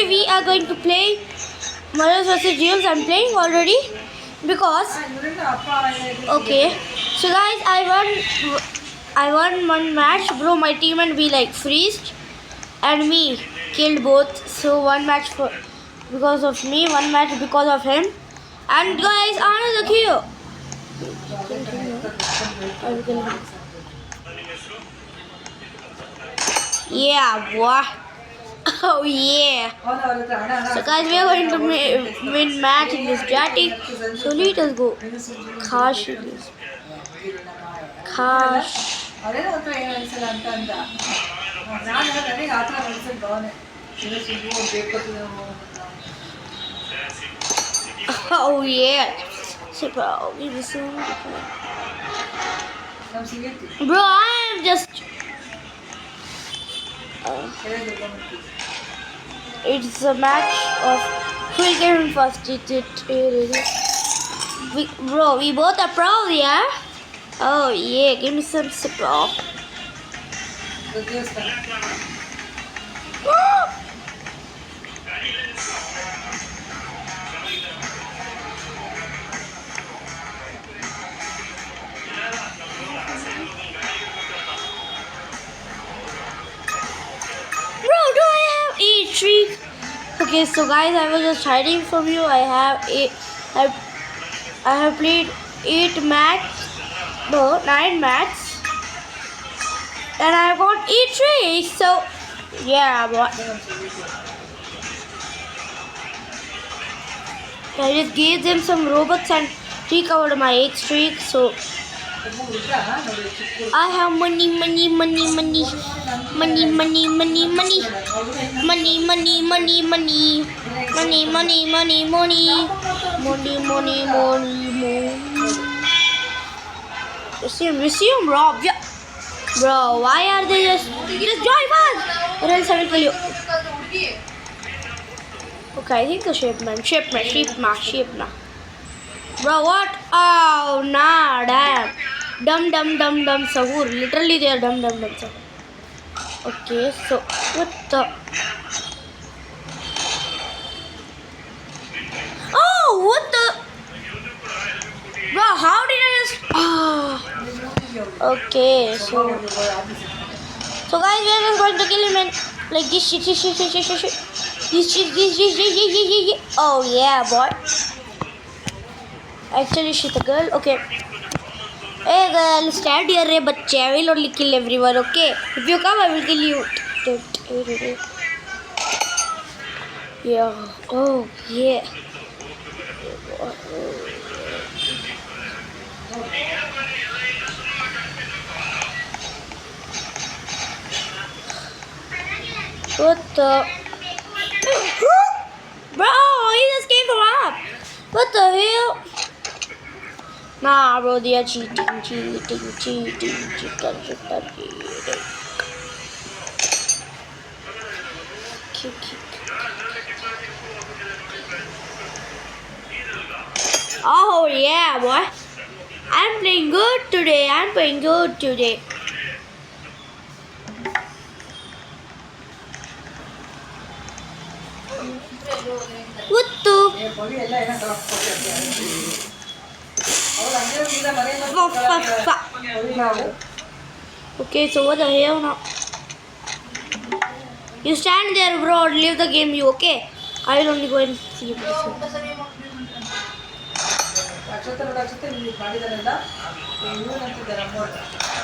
today we are going to play Marvel's vs. James. I'm playing already because okay. So guys, I won one match, bro. My team and we like freezed, and me killed both. So one match for because of me, one match because of him. And guys, another kill. Yeah, boy. Oh yeah. So guys, we are going to win match in this jetty. So let us go. Khash. Khash. Oh yeah. So bro, we will soon. Bro, I am just. It's a match of who will get him first. Bro, we both are pro, yeah? Oh yeah, give me some support. Streak. Okay, so guys, I was just hiding from you. I have played 9 matches, and I got 8 streaks. So yeah, boy. I just gave them some Robux and recovered my 8 streak. So I have money. Resume, Rob. Yeah. Bro, why are they just join us? Or else I will kill you. Okay, I think the sheep man. Bro, what? Oh, nah, damn. Dumb, Sahur. Literally, they are dumb, Sahur. Okay, so what the? Oh, what the? Bro, how did I just? Okay, so guys, we are just going to kill him and like this shit. Oh yeah, boy. Actually, she's a girl. Okay. Hey girl, stand here, re bachche. I will only kill everyone, okay? If you come, I will kill you. Yeah. Oh, yeah. What the? Bro, he just came from up. What the hell? Nah, bro, they are cheating. Oh yeah, boy. I'm playing good today. What the? Okay, so what the hell now? You stand there, bro. Leave the game, you okay? I will only go and see you.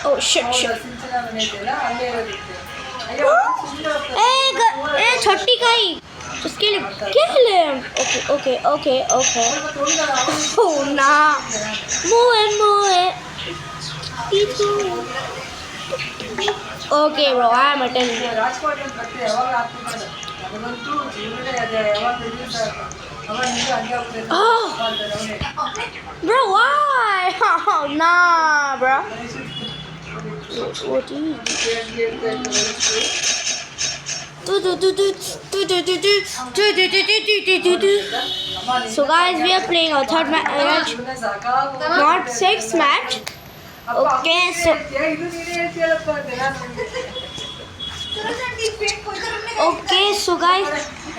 Oh shit. Hey, 30 guy. Just kill him. Okay. Oh nah. Move. Okay, bro. I am attending. Oh, bro, why? Oh, nah, bro. What do you So guys, we are playing our third match, not 6th match. Okay, so Okay, so guys,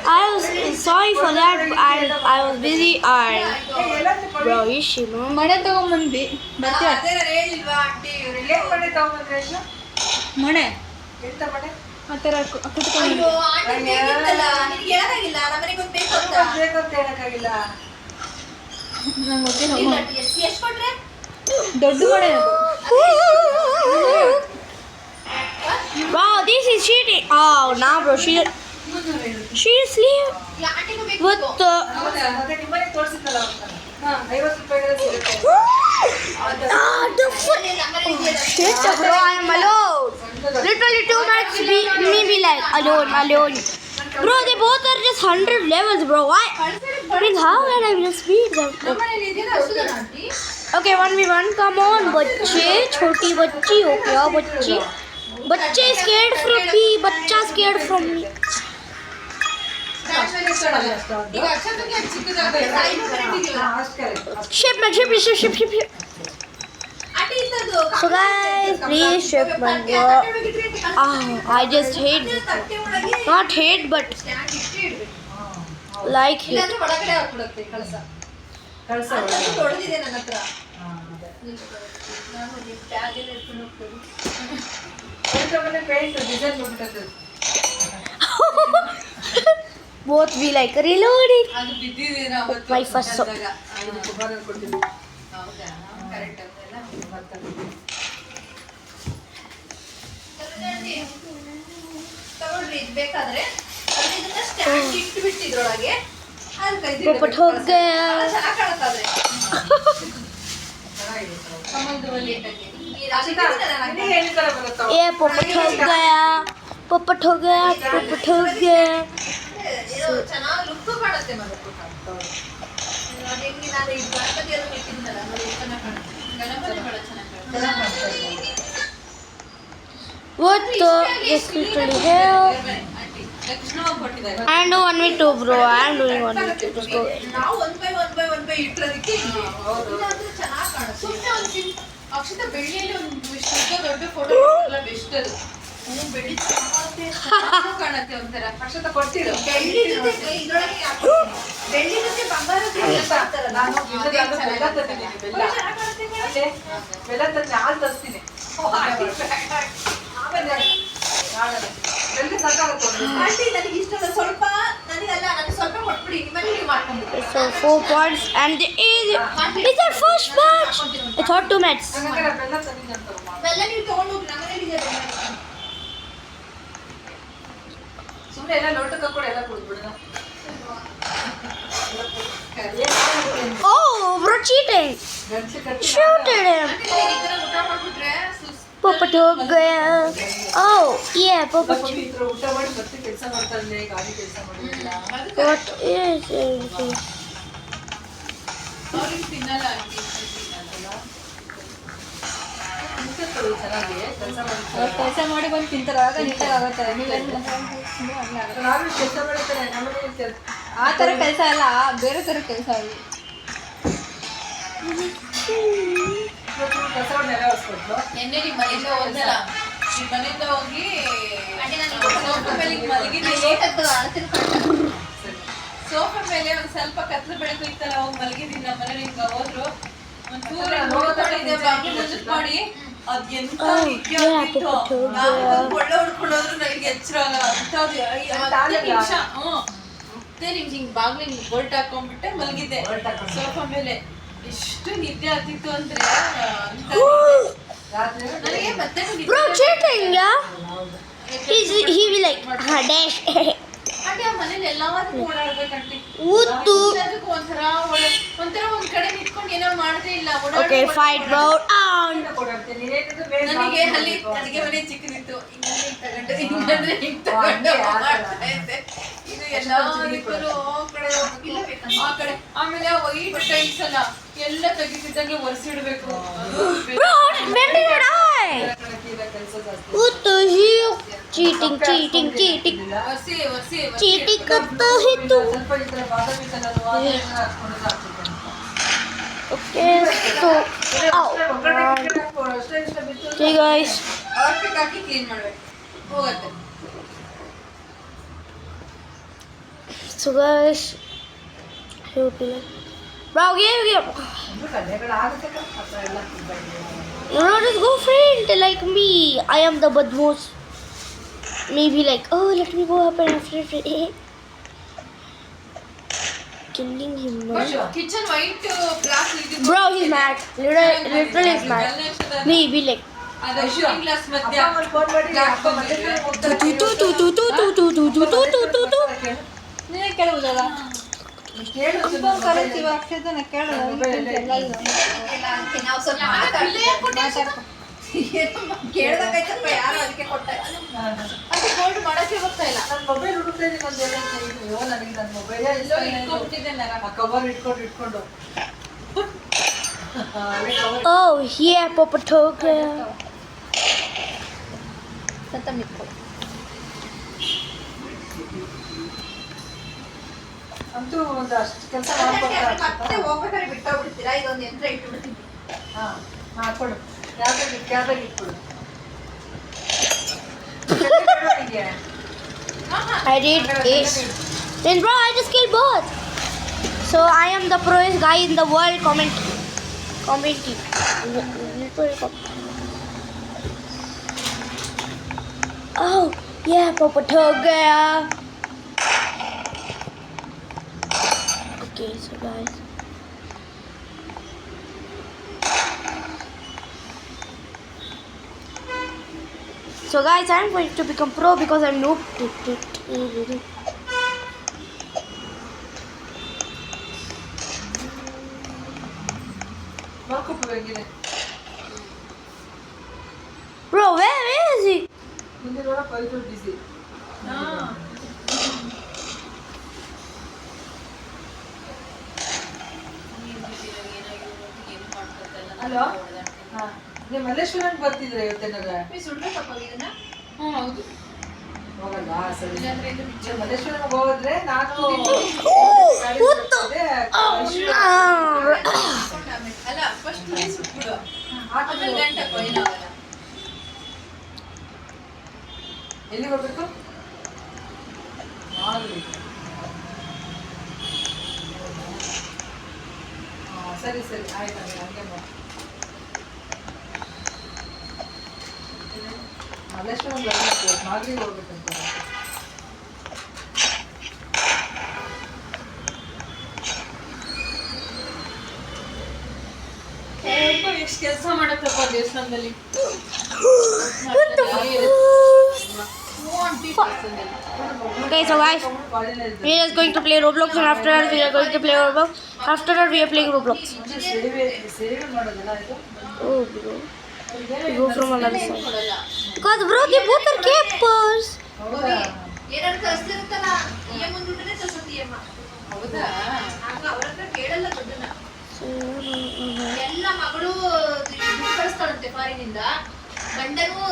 I was sorry for that. I was busy. Bro, is she no? ಮಣೆ ತಗೊಂಬಂದ್ವಿ ಬರ್ತೀವಿ ಮಣೆ ಆ ಥರ ಕುತ್ಕೊಂಡು ನಂಗೆ ಗೊತ್ತಿಲ್ಲ ದೊಡ್ಡ ಮಣೆ Bro, this is cheating. Oh, nah, bro. She sleep with the. The foot. Shit, bro. I am alone. Literally 2 minutes. Me be like alone. Bro, they both are just 100 levels, bro. Why? Like, how can I just beat them? Okay, 1v1. Come on, बच्चे, छोटी बच्ची हो क्या बच्ची? बच्चे scared from me. बच्चा scared from me. Ship. So guys, please ship my bro. I just hate. Not hate, but like hate. Both be like reloading. My first shot. पोपट हो गया ये पोपट हो गया what the this literally hell and 1v2 bro I'm doing 1v2 just go ನಾವು 1 by 1 ಇಟ್ಟರದಕ್ಕೆ ಸುಮ್ಮನೆ ಒಂದು ಅಕ್ಷತಾ ಬೆಳ್ಳಿಯಲ್ಲಿ ಒಂದು ಇಷ್ಟು ದೊಡ್ಡ ಫೋಟೋ ಎಲ್ಲ ಬೆಸ್ಟ್ ಅದು ಬೆಳ್ಳಿ ಕಾಣುತ್ತೆ ಒಂಥರ ಅಕ್ಷತಾ ಕೊಡ್ತೀರಾ ಬೆಳ್ಳಿ ಜೊತೆ ಇದರೊಳಗೆ ಬೆಳ್ಳಿ ಜೊತೆ ಬಂಗಾರ ಹಾಕ್ತಾರಲ್ಲ ಬೆಲ್ಲ ತಂದು ಹಾಲು ತರಿಸ್ತೀನಿ ಸ್ವಲ್ಪ ನನಗಲ್ಲ ನನಗೆ ಸ್ವಲ್ಪ ಕೊಟ್ಬಿಡಿ ನಿಮ್ಮಲ್ಲಿ ಮಾಡ್ಕೊಂಡು so 4 points and is that first match I thought 2 matches ಬೆಲ್ಲ ನೀವು ತಗೊಂಡು ಹೋಗಿ ನಮ್ಮನೇಲಿ ಸುಮ್ಮನೆ ಎಲ್ಲ ಲೋಟಕ್ಕೆ ಕೂಡ ಎಲ್ಲ ಕೊಡ್ಬಿಡೋಣ oh bro cheating shooted him पोपट हो गया oh yeah पोपट ಊಟ ಮಾಡಿ ಮತ್ತೆ ಕೆಲಸ ಮಾಡ್ತಾನೆ ಗಾಡಿ ಕೆಲಸ ಮಾಡಿಲ್ಲ what is it ಅವ್ರಿಗೆ ತಿನ್ನಲ್ಲ ಚೆನ್ನಾಗಿ ಕೆಲಸ ಮಾಡಿ ಬಂದು ತಿಂತಾರೆ ಆಗ ನೀಟಾಗಿ ಆಗುತ್ತೆ ನಾನು ಕೆಲಸ ಮಾಡ್ತಾರೆ ನಮ್ಮನೆ ಆ ಥರ ಕೆಲಸ ಅಲ್ಲ ಬೇರೆ ಥರ ಕೆಲಸ ಅಲ್ಲಿ ಎಣ್ಣೆ ನಿಮ್ಮ ಮನೆಯಿಂದ ಹೋದಲ್ಲ ನಿಮ್ಮ ಮನೆಯಿಂದ ಹೋಗಿ ಸೋಫಾ ಮೇಲೆ ಮಲಗಿದ್ದೀನಿ ಸೋಫಾ ಮೇಲೆ ಒಂದು ಸ್ವಲ್ಪ ಕತ್ಲು ಬೆಳಕು ಇತ್ತಲ್ಲ ಹೋಗಿ ಮಲಗಿದ್ದೀನಿ ನಮ್ಮ ಮನೇಲಿ ಹಿಂಗ ಹೋದ್ರು ಒಂಚೂರು ನೋಡ್ಕೊಂಡಿದ್ದೆ ಬಾಗಿಲು ಮುಂದಕ್ಕೆ ಮಾಡಿ ಅದ್ ಎಂತ ಒಳ್ಳೆ ಹೊಡ್ಕೊಂಡೋದ್ರು ನನಗೆ ಎಚ್ಚರ ಆಗಲ್ಲ ನಿಮಿಷ ಹಿಂಗ್ ಬಾಗ್ಲು ಹಿಂಗ್ ಬೋಲ್ಟ್ ಹಾಕೊಂಡ್ಬಿಟ್ಟೆ ಮಲಗಿದ್ದೆ ಸೋಫಾ ಮೇಲೆ ಎಷ್ಟು ನಿದ್ದೆ ಆಗ್ತಿತ್ತು ಅಂದ್ರೆ ನನಗೆ ಮತ್ತೆ bro cheating yeah he be like dash aunty ಆ ಮನೇಲಿ ಎಲ್ಲಾದ್ರೂ ಓಡಾಡ್ಬೇಕಂಟಿ ಉತ್ತು ಒಂಥರ ಒಂದ್ ಕಡೆ ನಿಂತ್ಕೊಂಡು ಏನೋ ಮಾಡದೇ ಇಲ್ಲ okay fight bro on ನನಗೆ ಅಲ್ಲಿ ಅಡಿಗೆ ಮನೆ ಚಿಕ್ಕದಿತ್ತು ಹಿಂಗಂದ್ರೆ ಹಿಂಗ್ ತಗೊಂಡು ಮಾಡ್ತಾ ಇದ್ದೆ ಇದು ಎಲ್ಲದಕ್ಕೂ ಆ ಕಡೆ ಆಮೇಲೆ ವೈಟ್ ಟೈಲ್ಸ್ ಅಲ್ಲ ಎಲ್ಲ ತೆಗಿತಿದ್ದಂಗೆ ಒರೆಸಿಡ್ಬೇಕು bro when did I what the hell cheating cheating करता है तू okay so okay guys ಅವ್ರ ಪಿಕ್ ಹಾಕಿ ಕ್ಲೀನ್ ಮಾಡ್ಬೇಕು ಹೋಗತ್ತೆ So guys, he would be like, bro, give. ಅಂದ್ರೆ ಕಲೆಗಳಾಗುತ್ತೆ ಆ ಥರ ಎಲ್ಲ You know, just go friend like me. I am the badmoos. Maybe like, oh, let me go up and after killing him, no? Kitchen white glass ಇದ್ದು Bro, he's mad. Literally he's mad. Maybe like. ಅದು glass ಮಧ್ಯ ಅಪ್ಪ ಅಮ್ಮನ phone ಮಾಡಿ ಅಪ್ಪ ಮನೆಗೆ ಹೋಗ್ತಾರೆ. ನೀನೇ ಕೇಳ್ಬೋದಲ್ಲ ಕೇಳು ಅಪ್ಪ ಕರೀತೀವಿ ಅಕ್ಷತನ ಕೇಳೋದು ನಾವು ಸ್ವಲ್ಪ ಕೇಳ್ದಾಗೈತಪ್ಪ ಯಾರು ಅದಕ್ಕೆ ಕೊಟ್ಟಾಗ ಅದು ಹೋಲ್ಡ್ ಮಾಡಕ್ಕೆ ಬರ್ತಾ ಇಲ್ಲ ನನ್ನ ಮೊಬೈಲ್ ಹುಡುಕ್ತಾ ಇದೀನಿ ಒಂದು ಅಯ್ಯೋ ನನಗೆ ನನ್ನ ಮೊಬೈಲ್ ಎಲ್ಲೋ ಇಟ್ಕೊಂಡ್ಬಿಟ್ಟಿದ್ದೆ ಆ ಕವರ್ ಇಟ್ಕೊಂಡು Oh, yeah, Papa Toga. ಸತ್ತ ಮಿಕ್ಕು ಅಂತೂ ಒಂದಷ್ಟು ಕೆಲಸ ಮತ್ತೆ ಹೋಗ್ಬೇಕಾದ್ರೆ ಬಿಟ್ಟೋಗ್ಬಿಡ್ತೀರಾ ಇದೊಂದು ಯಂತ್ರ ಇಟ್ಬಿಡ್ತೀನಿ ಹಾಂ ಹಾಕ್ಕೊಡು ಕ್ಯಾಬ್ದಾಗ ಇಟ್ಕೊಡು I did ace. Then bro, I just killed both. So I am the proest guy in the world. Commenting. Oh yeah, Papa Toga. Okay, so guys. So guys, I'm going to become pro because I'm noob. ಮಾಡ್ಕೊಟ್ಟು ಹೆಂಗಿದೆ Bro, where is he? ಮುಂದೆ ನೋಡ ಪವಿತ್ರ ಬಿಸಿ hello ಹಾಂ ನೀವು ಮಲ್ಲೇಶ್ವರಕ್ಕೆ ಬರ್ತಿದ್ರೆ ಇವತ್ತೇನಾದ್ರೆ ಸುಡ್ಬೇಕಪ್ಪ ಇದನ್ನ ಹೌದು ಹೋಗಲ್ಲ ಸರಿ ಇಲ್ಲಾಂದ್ರೆ ಇದು ನೀವು ಮಲ್ಲೇಶ್ವರಕ್ಕೆ ಹೋಗಿದ್ರೆ ನಾನು ಅಲ್ಲ ಫಸ್ಟ್ ಸುಟ್ಬಿಡು ಆಮೇಲೆ ಗಂಟೆ ಏನಾಗಲ್ಲ ಎಲ್ಲಿಗೆ ಹೋಗ್ಬೇಕು ಸರಿ ಸರಿ ಆಯ್ತು ಹಂಗೆ ಮಾಡಿ ಮಲ್ಲೇಶ್ವರ ಮಾಗಡಿಗೆ ಹೋಗ್ಬೇಕಂತ ಎಷ್ಟು ಕೆಲಸ ಮಾಡತ್ತಪ್ಪ ದೇವಸ್ಥಾನದಲ್ಲಿ Okay, so guys, we are just going to play Roblox, and after that we are going to play Roblox. After that we are playing Roblox. ಸೇವೆ ಮಾಡೋದಲ್ಲ ಇದು Oh, bro. We go from another side. Because bro, they both are capers. ಹೌದಾ ಏನಾದ್ರು ಕಳಿಸ್ತಿರುತ್ತಲ್ಲ ಈ ಮುಂದುಂಟನೆ ಕಳ್ಸತ್ತೀಯಮ್ಮ ಹೌದಾ ಆಗ ಅವ್ರ ಹತ್ರ ಕೇಳಲ್ಲ ದುಡ್ಡನ್ನ ಎಲ್ಲ ಮಗಳು ದುಡ್ಡು ಕಳಿಸ್ತಾಳಂತೆ ಫಾರಿನಿಂದ ಗಂಡನು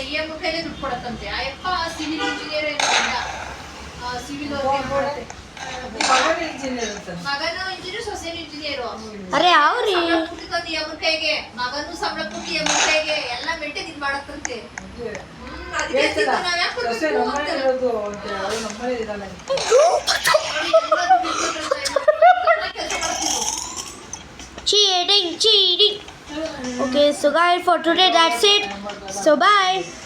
ಇ ಎಮ್ ಕೈಲೇ ದುಡ್ಡು ಕೊಡತ್ತಂತೆ ಆ ಯಪ್ಪ ಸಿವಿಲ್ ಇಂಜಿನಿಯರ್ ಏನೋ ಗಂಡ ಸಿವಿಲ್ ಮಗನೇ ಇಂಜಿನಿಯರ್ ಅಂತ ಮಗನು ಇಂಜಿನಿಯರ್ ಸೊಸೆನು ಇಂಜಿನಿಯರ್ ಅರೆ ಅವ್ರಿ ಪುಟ್ಟಿಕೊಂದು ಎಮ್ಮನ ಕೈಗೆ ಮಗನು ಸಂಬಳ ಪುಟ್ಟಿ ಎಮ್ಮನ ಕೈಗೆ ಎಲ್ಲ ಮೆಂಟೇನ್ ಇದು ಮಾಡತ್ತಂತೆ ಅದಕ್ಕೆ ಹೇಳ್ತದ ನಾವ್ ಯಾಕೆ ಸೊಸೆ ಕೊಡ್ಬೇಕು ನಮ್ಮನೆ ಅಂತ ಇರೋದು ಅಂತ ಅವಳು ನಮ್ಮನೆ ಇರಲ್ಲ cheating. Okay, so guys, for today that's it. So bye.